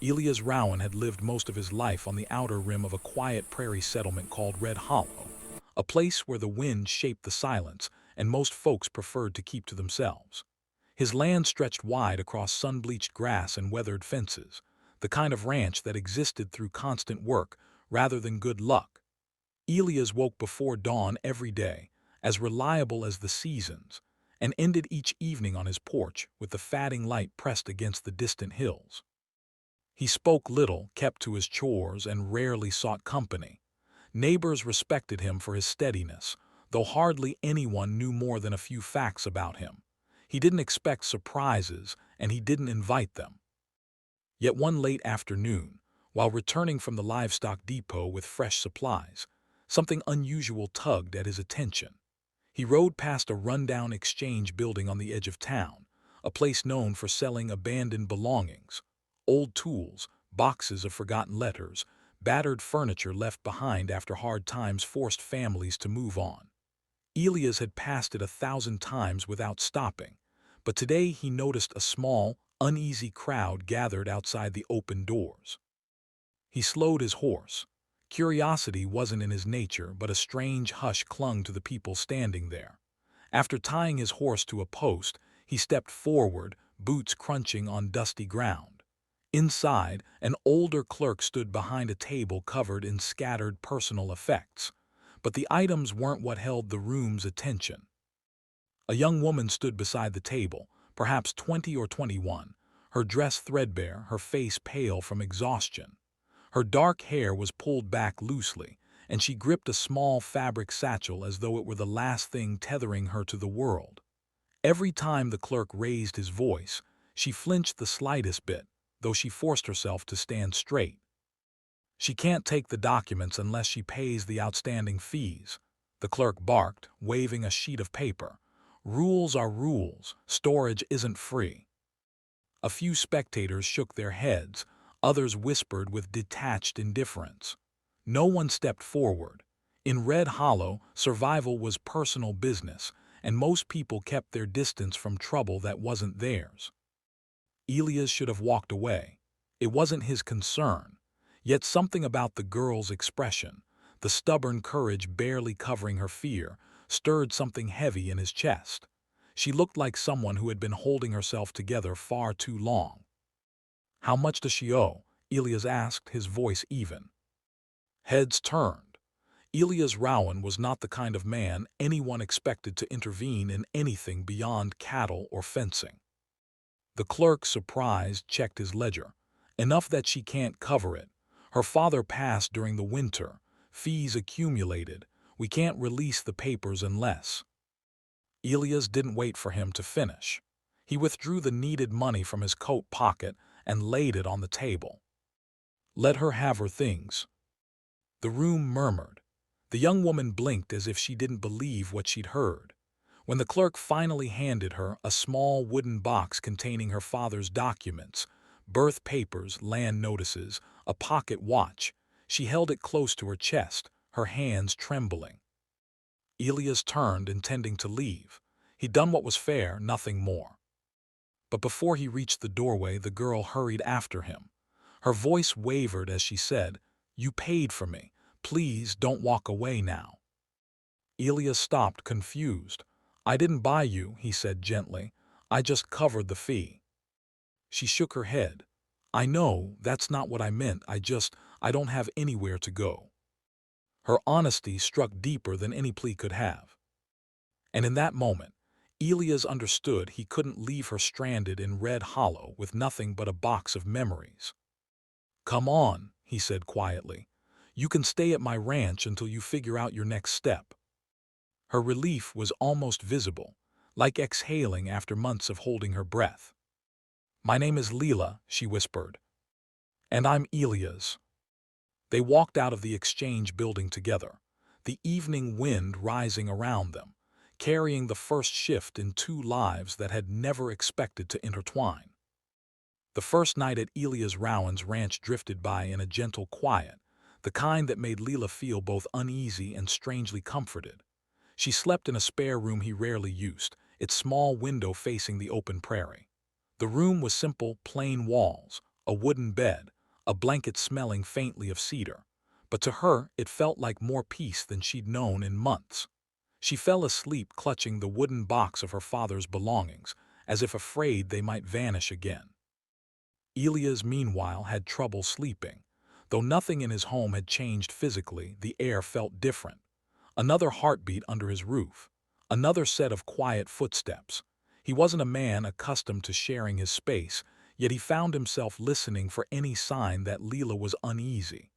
Elias Rowan had lived most of his life on the outer rim of a quiet prairie settlement called Red Hollow, a place where the wind shaped the silence and most folks preferred to keep to themselves. His land stretched wide across sun-bleached grass and weathered fences, the kind of ranch that existed through constant work rather than good luck. Elias woke before dawn every day, as reliable as the seasons, and ended each evening on his porch with the fading light pressed against the distant hills. He spoke little, kept to his chores, and rarely sought company. Neighbors respected him for his steadiness, though hardly anyone knew more than a few facts about him. He didn't expect surprises, and he didn't invite them. Yet one late afternoon, while returning from the livestock depot with fresh supplies, something unusual tugged at his attention. He rode past a rundown exchange building on the edge of town, a place known for selling abandoned belongings, old tools, boxes of forgotten letters, battered furniture left behind after hard times forced families to move on. Elias had passed it 1,000 times without stopping, but today he noticed a small, uneasy crowd gathered outside the open doors. He slowed his horse. Curiosity wasn't in his nature, but a strange hush clung to the people standing there. After tying his horse to a post, he stepped forward, boots crunching on dusty ground. Inside, an older clerk stood behind a table covered in scattered personal effects. But the items weren't what held the room's attention. A young woman stood beside the table, perhaps 20 or 21, her dress threadbare, her face pale from exhaustion. Her dark hair was pulled back loosely, and she gripped a small fabric satchel as though it were the last thing tethering her to the world. Every time the clerk raised his voice, she flinched the slightest bit, though she forced herself to stand straight. "She can't take the documents unless she pays the outstanding fees," the clerk barked, waving a sheet of paper. "Rules are rules. Storage isn't free." A few spectators shook their heads, others whispered with detached indifference. No one stepped forward. In Red Hollow, survival was personal business, and most people kept their distance from trouble that wasn't theirs. Elias should have walked away. It wasn't his concern. Yet something about the girl's expression, the stubborn courage barely covering her fear, stirred something heavy in his chest. She looked like someone who had been holding herself together far too long. "How much does she owe?" Elias asked, his voice even. Heads turned. Elias Rowan was not the kind of man anyone expected to intervene in anything beyond cattle or fencing. The clerk, surprised, checked his ledger. "Enough that she can't cover it. Her father passed during the winter. Fees accumulated. We can't release the papers unless—" Elias didn't wait for him to finish. He withdrew the needed money from his coat pocket and laid it on the table. "Let her have her things." The room murmured. The young woman blinked as if she didn't believe what she'd heard. When the clerk finally handed her a small wooden box containing her father's documents, birth papers, land notices, a pocket watch, she held it close to her chest, her hands trembling. Elias turned, intending to leave. He'd done what was fair, nothing more. But before he reached the doorway, the girl hurried after him. Her voice wavered as she said, "You paid for me. Please don't walk away now." Elias stopped, confused. "I didn't buy you," he said gently. "I just covered the fee." She shook her head. "I know, that's not what I meant. I don't have anywhere to go." Her honesty struck deeper than any plea could have. And in that moment, Elias understood he couldn't leave her stranded in Red Hollow with nothing but a box of memories. "Come on," he said quietly. "You can stay at my ranch until you figure out your next step." Her relief was almost visible, like exhaling after months of holding her breath. "My name is Lila," she whispered. "And I'm Elias." They walked out of the exchange building together, the evening wind rising around them, carrying the first shift in two lives that had never expected to intertwine. The first night at Elias Rowan's ranch drifted by in a gentle quiet, the kind that made Lila feel both uneasy and strangely comforted. She slept in a spare room he rarely used, its small window facing the open prairie. The room was simple, plain walls, a wooden bed, a blanket smelling faintly of cedar. But to her, it felt like more peace than she'd known in months. She fell asleep clutching the wooden box of her father's belongings, as if afraid they might vanish again. Elias, meanwhile, had trouble sleeping. Though nothing in his home had changed physically, the air felt different. Another heartbeat under his roof. Another set of quiet footsteps. He wasn't a man accustomed to sharing his space, yet he found himself listening for any sign that Lila was uneasy.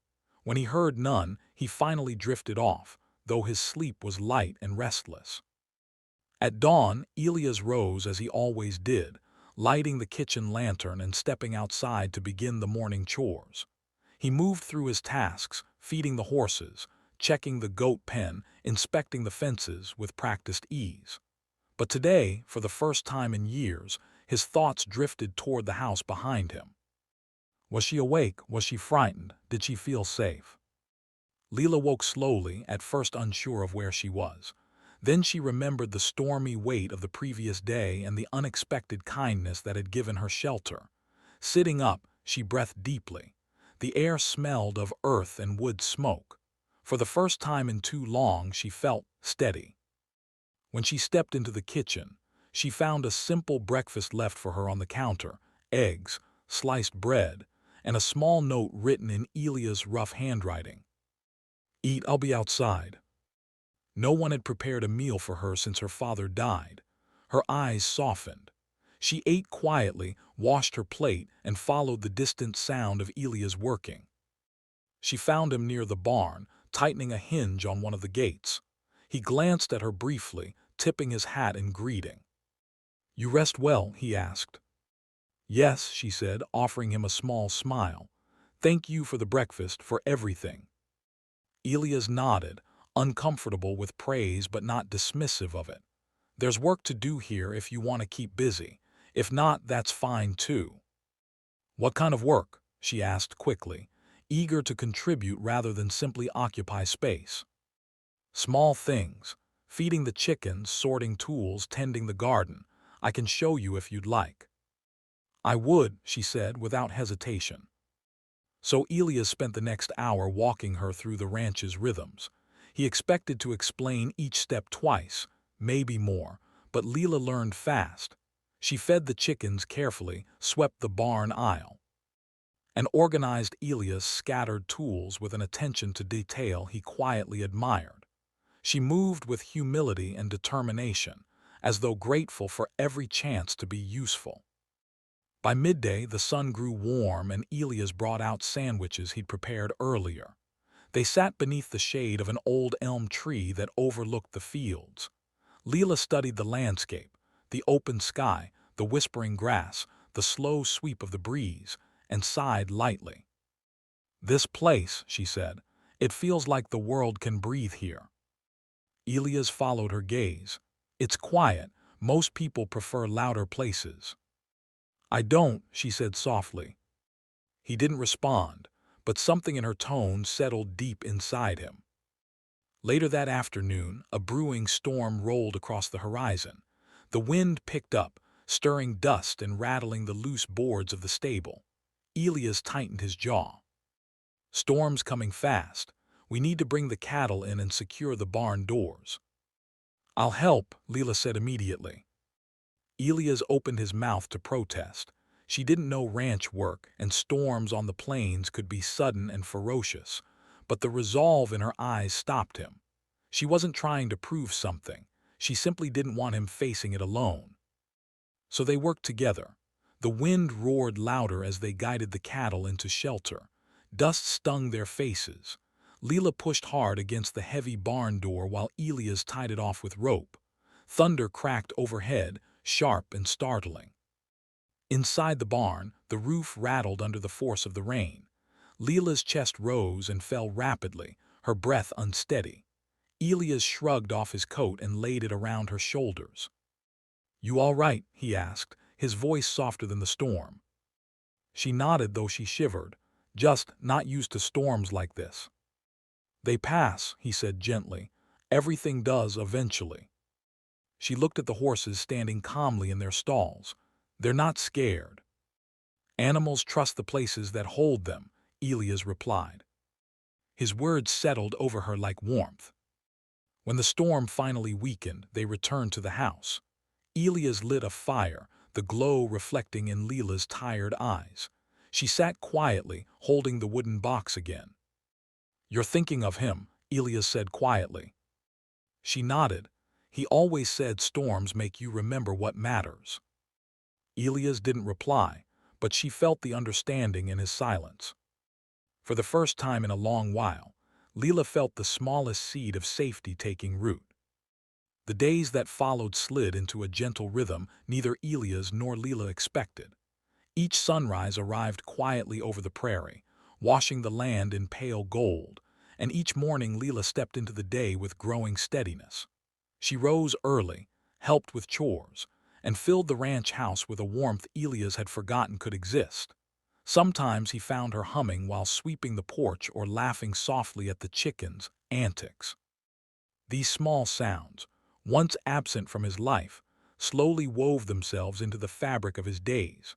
When he heard none, he finally drifted off, though his sleep was light and restless. At dawn, Elias rose as he always did, lighting the kitchen lantern and stepping outside to begin the morning chores. He moved through his tasks, feeding the horses, checking the goat pen, inspecting the fences with practiced ease. But today, for the first time in years, his thoughts drifted toward the house behind him. Was she awake? Was she frightened? Did she feel safe? Lila woke slowly, at first unsure of where she was. Then she remembered the stormy weight of the previous day and the unexpected kindness that had given her shelter. Sitting up, she breathed deeply. The air smelled of earth and wood smoke. For the first time in too long, she felt steady. When she stepped into the kitchen, she found a simple breakfast left for her on the counter: eggs, sliced bread, and a small note written in Elia's rough handwriting. "Eat, I'll be outside." No one had prepared a meal for her since her father died. Her eyes softened. She ate quietly, washed her plate, and followed the distant sound of Elias working. She found him near the barn, tightening a hinge on one of the gates. He glanced at her briefly, tipping his hat in greeting. "You rest well?" he asked. "Yes," she said, offering him a small smile. "Thank you for the breakfast, for everything." Elias nodded, uncomfortable with praise but not dismissive of it. "There's work to do here if you want to keep busy. If not, that's fine too." "What kind of work?" she asked quickly, eager to contribute rather than simply occupy space. "Small things. Feeding the chickens, sorting tools, tending the garden. I can show you if you'd like." "I would," she said without hesitation. So Elias spent the next hour walking her through the ranch's rhythms. He expected to explain each step twice, maybe more, but Lila learned fast. She fed the chickens carefully, swept the barn aisle, and organized Elias' scattered tools with an attention to detail he quietly admired. She moved with humility and determination, as though grateful for every chance to be useful. By midday, the sun grew warm and Elias brought out sandwiches he'd prepared earlier. They sat beneath the shade of an old elm tree that overlooked the fields. Lila studied the landscape, the open sky, the whispering grass, the slow sweep of the breeze, and sighed lightly. "This place," she said, "it feels like the world can breathe here." Elias followed her gaze. "It's quiet. Most people prefer louder places." "I don't," she said softly. He didn't respond, but something in her tone settled deep inside him. Later that afternoon, a brewing storm rolled across the horizon. The wind picked up, stirring dust and rattling the loose boards of the stable. Elias tightened his jaw. "Storm's coming fast. We need to bring the cattle in and secure the barn doors." "I'll help," Lila said immediately. Elias opened his mouth to protest. She didn't know ranch work, and storms on the plains could be sudden and ferocious, but the resolve in her eyes stopped him. She wasn't trying to prove something. She simply didn't want him facing it alone. So they worked together. The wind roared louder as they guided the cattle into shelter. Dust stung their faces. Lila pushed hard against the heavy barn door while Elias tied it off with rope. Thunder cracked overhead, sharp and startling. Inside the barn, the roof rattled under the force of the rain. Lila's chest rose and fell rapidly, her breath unsteady. Elias shrugged off his coat and laid it around her shoulders. "You all right?" he asked, his voice softer than the storm. She nodded, though she shivered. "Just not used to storms like this." "They pass," he said gently. "Everything does eventually." She looked at the horses standing calmly in their stalls. "They're not scared." Animals trust the places that hold them, Elias replied. His words settled over her like warmth. When the storm finally weakened, they returned to the house. Elias lit a fire, the glow reflecting in Lila's tired eyes. She sat quietly, holding the wooden box again. "You're thinking of him," Elias said quietly. She nodded. "He always said storms make you remember what matters." Elias didn't reply, but she felt the understanding in his silence. For the first time in a long while, Lila felt the smallest seed of safety taking root. The days that followed slid into a gentle rhythm neither Elias nor Lila expected. Each sunrise arrived quietly over the prairie, washing the land in pale gold, and each morning Lila stepped into the day with growing steadiness. She rose early, helped with chores, and filled the ranch house with a warmth Elias had forgotten could exist. Sometimes he found her humming while sweeping the porch or laughing softly at the chickens' antics. These small sounds, once absent from his life, slowly wove themselves into the fabric of his days.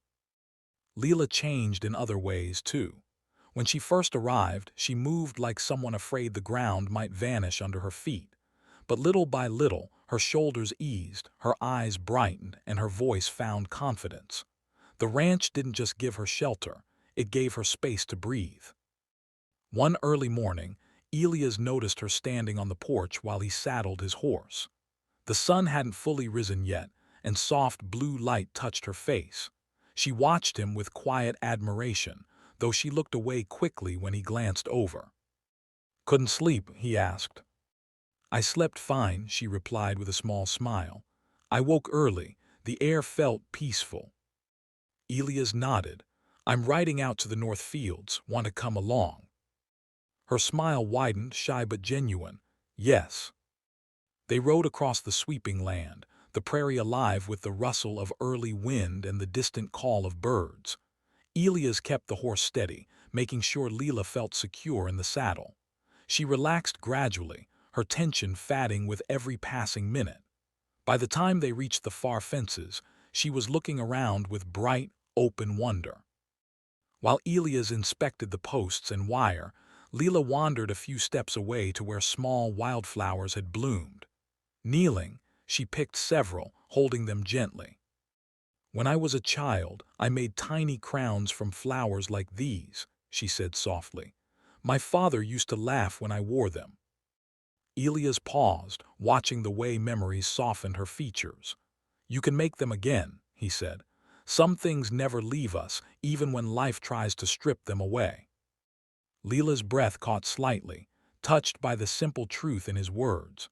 Lila changed in other ways, too. When she first arrived, she moved like someone afraid the ground might vanish under her feet. But little by little, her shoulders eased, her eyes brightened, and her voice found confidence. The ranch didn't just give her shelter, it gave her space to breathe. One early morning, Elias noticed her standing on the porch while he saddled his horse. The sun hadn't fully risen yet, and soft blue light touched her face. She watched him with quiet admiration, though she looked away quickly when he glanced over. "Couldn't sleep?" he asked. "I slept fine," she replied with a small smile. "I woke early. The air felt peaceful." Elias nodded. "I'm riding out to the North Fields. Want to come along?" Her smile widened, shy but genuine. "Yes." They rode across the sweeping land, the prairie alive with the rustle of early wind and the distant call of birds. Elias kept the horse steady, making sure Lila felt secure in the saddle. She relaxed gradually, her tension fatting with every passing minute. By the time they reached the far fences, she was looking around with bright, open wonder. While Elias inspected the posts and wire, Lila wandered a few steps away to where small wildflowers had bloomed. Kneeling, she picked several, holding them gently. "When I was a child, I made tiny crowns from flowers like these," she said softly. "My father used to laugh when I wore them." Elias paused, watching the way memories softened her features. "You can make them again," he said. "Some things never leave us, even when life tries to strip them away." Lila's breath caught slightly, touched by the simple truth in his words.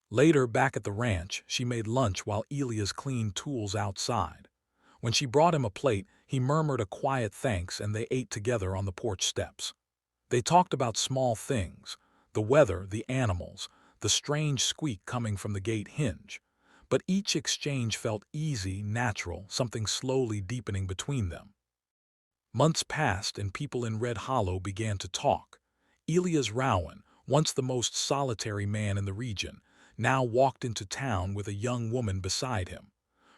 Later, back at the ranch, she made lunch while Elias cleaned tools outside. When she brought him a plate, he murmured a quiet thanks and they ate together on the porch steps. They talked about small things, the weather, the animals, the strange squeak coming from the gate hinge. But each exchange felt easy, natural, something slowly deepening between them. Months passed and people in Red Hollow began to talk. Elias Rowan, once the most solitary man in the region, now walked into town with a young woman beside him.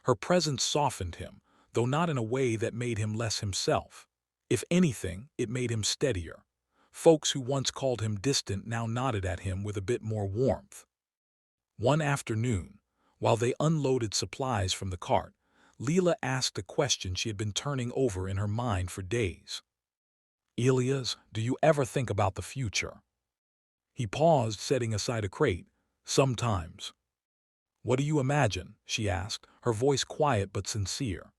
Her presence softened him, though not in a way that made him less himself. If anything, it made him steadier. Folks who once called him distant now nodded at him with a bit more warmth. One afternoon, while they unloaded supplies from the cart, Lila asked a question she had been turning over in her mind for days. "Elias, do you ever think about the future?" He paused, setting aside a crate. "Sometimes." "What do you imagine?" she asked, her voice quiet but sincere.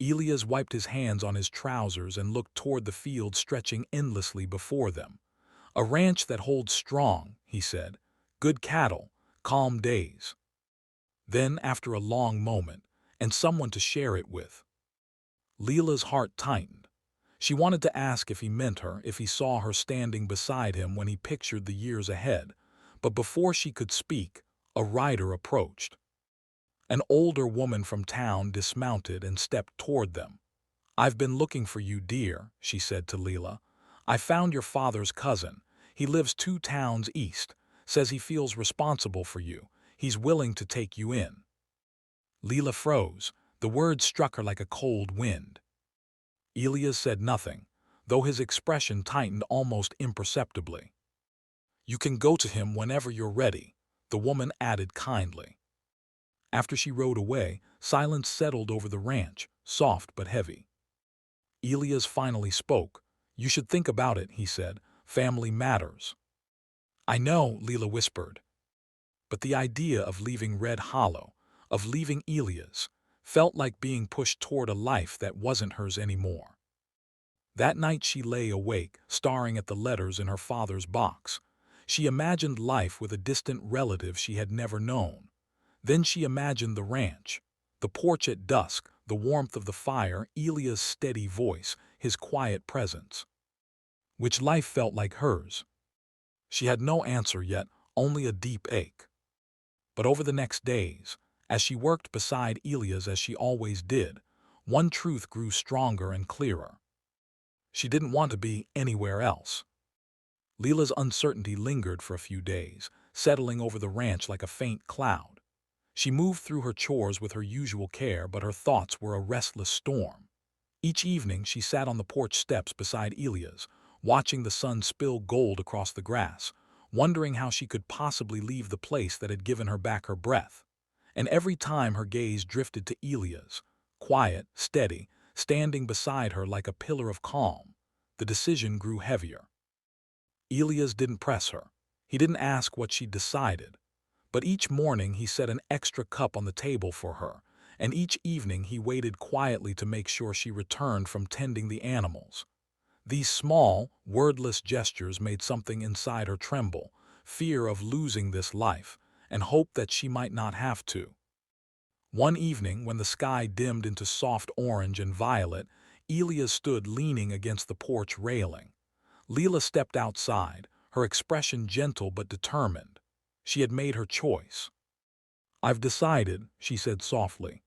Elias wiped his hands on his trousers and looked toward the field stretching endlessly before them. "A ranch that holds strong," he said. "Good cattle, calm days." Then, after a long moment, "and someone to share it with." Lila's heart tightened. She wanted to ask if he meant her, if he saw her standing beside him when he pictured the years ahead. But before she could speak, a rider approached. An older woman from town dismounted and stepped toward them. "I've been looking for you, dear," she said to Lila. "I found your father's cousin. He lives 2 towns east. Says he feels responsible for you. He's willing to take you in." Lila froze. The words struck her like a cold wind. Elias said nothing, though his expression tightened almost imperceptibly. "You can go to him whenever you're ready," the woman added kindly. After she rode away, silence settled over the ranch, soft but heavy. Elias finally spoke. "You should think about it," he said. "Family matters." "I know," Lila whispered. But the idea of leaving Red Hollow, of leaving Elias, felt like being pushed toward a life that wasn't hers anymore. That night she lay awake, staring at the letters in her father's box. She imagined life with a distant relative she had never known. Then she imagined the ranch, the porch at dusk, the warmth of the fire, Elias' steady voice, his quiet presence. Which life felt like hers? She had no answer yet, only a deep ache. But over the next days, as she worked beside Elias as she always did, one truth grew stronger and clearer. She didn't want to be anywhere else. Lila's uncertainty lingered for a few days, settling over the ranch like a faint cloud. She moved through her chores with her usual care, but her thoughts were a restless storm. Each evening she sat on the porch steps beside Elias, watching the sun spill gold across the grass, wondering how she could possibly leave the place that had given her back her breath. And every time her gaze drifted to Elias, quiet, steady, standing beside her like a pillar of calm, the decision grew heavier. Elias didn't press her. He didn't ask what she'd decided. But each morning he set an extra cup on the table for her, and each evening he waited quietly to make sure she returned from tending the animals. These small, wordless gestures made something inside her tremble, fear of losing this life, and hope that she might not have to. One evening, when the sky dimmed into soft orange and violet, Elias stood leaning against the porch railing. Lila stepped outside, her expression gentle but determined. She had made her choice. "I've decided," she said softly.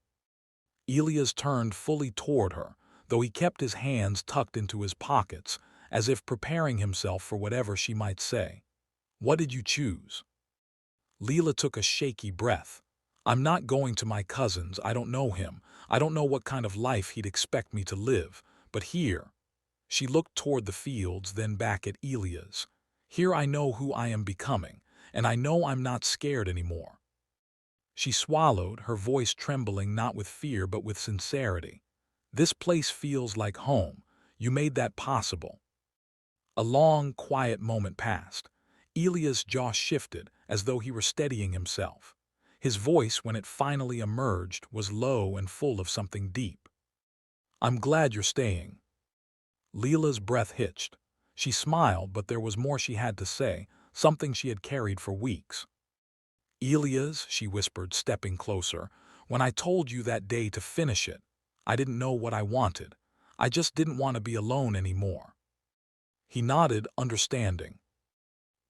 Elias turned fully toward her, though he kept his hands tucked into his pockets, as if preparing himself for whatever she might say. "What did you choose?" Lila took a shaky breath. "I'm not going to my cousin's. I don't know him. I don't know what kind of life he'd expect me to live. But here," she looked toward the fields, then back at Elias, "here I know who I am becoming, and I know I'm not scared anymore." She swallowed, her voice trembling not with fear but with sincerity. "This place feels like home. You made that possible." A long, quiet moment passed. Elias' jaw shifted, as though he were steadying himself. His voice, when it finally emerged, was low and full of something deep. "I'm glad you're staying." Lila's breath hitched. She smiled, but there was more she had to say, something she had carried for weeks. "Elias," she whispered, stepping closer, "when I told you that day to finish it, I didn't know what I wanted. I just didn't want to be alone anymore." He nodded, understanding.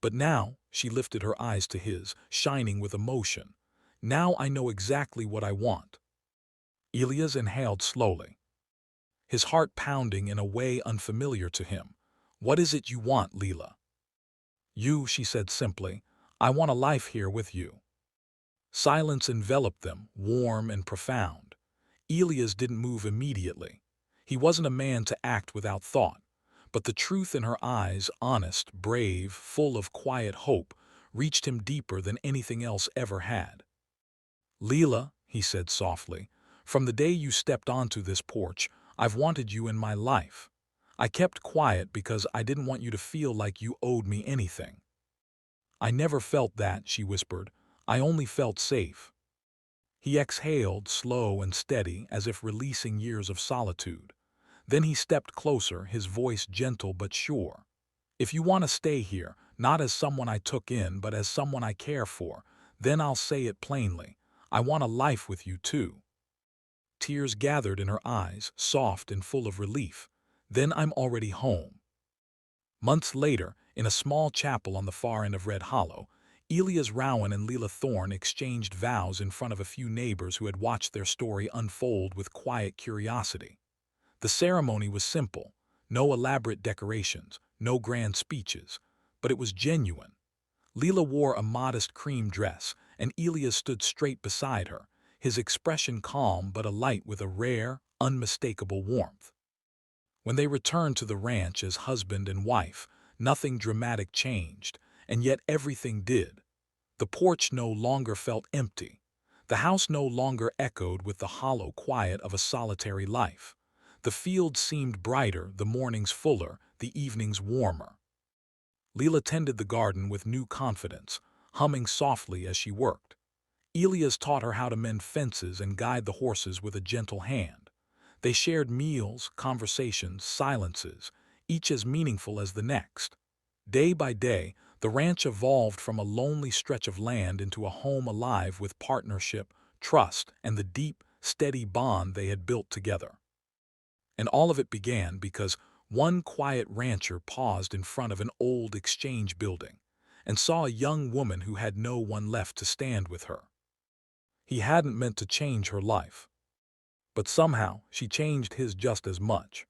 "But now," she lifted her eyes to his, shining with emotion, "now I know exactly what I want." Elias inhaled slowly, his heart pounding in a way unfamiliar to him. "What is it you want, Lila?" "You," she said simply. "I want a life here with you." Silence enveloped them, warm and profound. Elias didn't move immediately. He wasn't a man to act without thought. But the truth in her eyes, honest, brave, full of quiet hope, reached him deeper than anything else ever had. "Lila," he said softly, "from the day you stepped onto this porch, I've wanted you in my life. I kept quiet because I didn't want you to feel like you owed me anything." "I never felt that," she whispered. "I only felt safe." He exhaled, slow and steady, as if releasing years of solitude. Then he stepped closer, his voice gentle but sure. "If you want to stay here, not as someone I took in, but as someone I care for, then I'll say it plainly. I want a life with you too." Tears gathered in her eyes, soft and full of relief. "Then I'm already home." Months later, in a small chapel on the far end of Red Hollow, Elias Rowan and Lila Thorne exchanged vows in front of a few neighbors who had watched their story unfold with quiet curiosity. The ceremony was simple, no elaborate decorations, no grand speeches, but it was genuine. Lila wore a modest cream dress, and Elias stood straight beside her, his expression calm but alight with a rare, unmistakable warmth. When they returned to the ranch as husband and wife, nothing dramatic changed, and yet everything did. The porch no longer felt empty. The house no longer echoed with the hollow quiet of a solitary life. The fields seemed brighter, the mornings fuller, the evenings warmer. Lila tended the garden with new confidence, humming softly as she worked. Elias taught her how to mend fences and guide the horses with a gentle hand. They shared meals, conversations, silences, each as meaningful as the next. Day by day, the ranch evolved from a lonely stretch of land into a home alive with partnership, trust, and the deep, steady bond they had built together. And all of it began because one quiet rancher paused in front of an old exchange building and saw a young woman who had no one left to stand with her. He hadn't meant to change her life, but somehow she changed his just as much.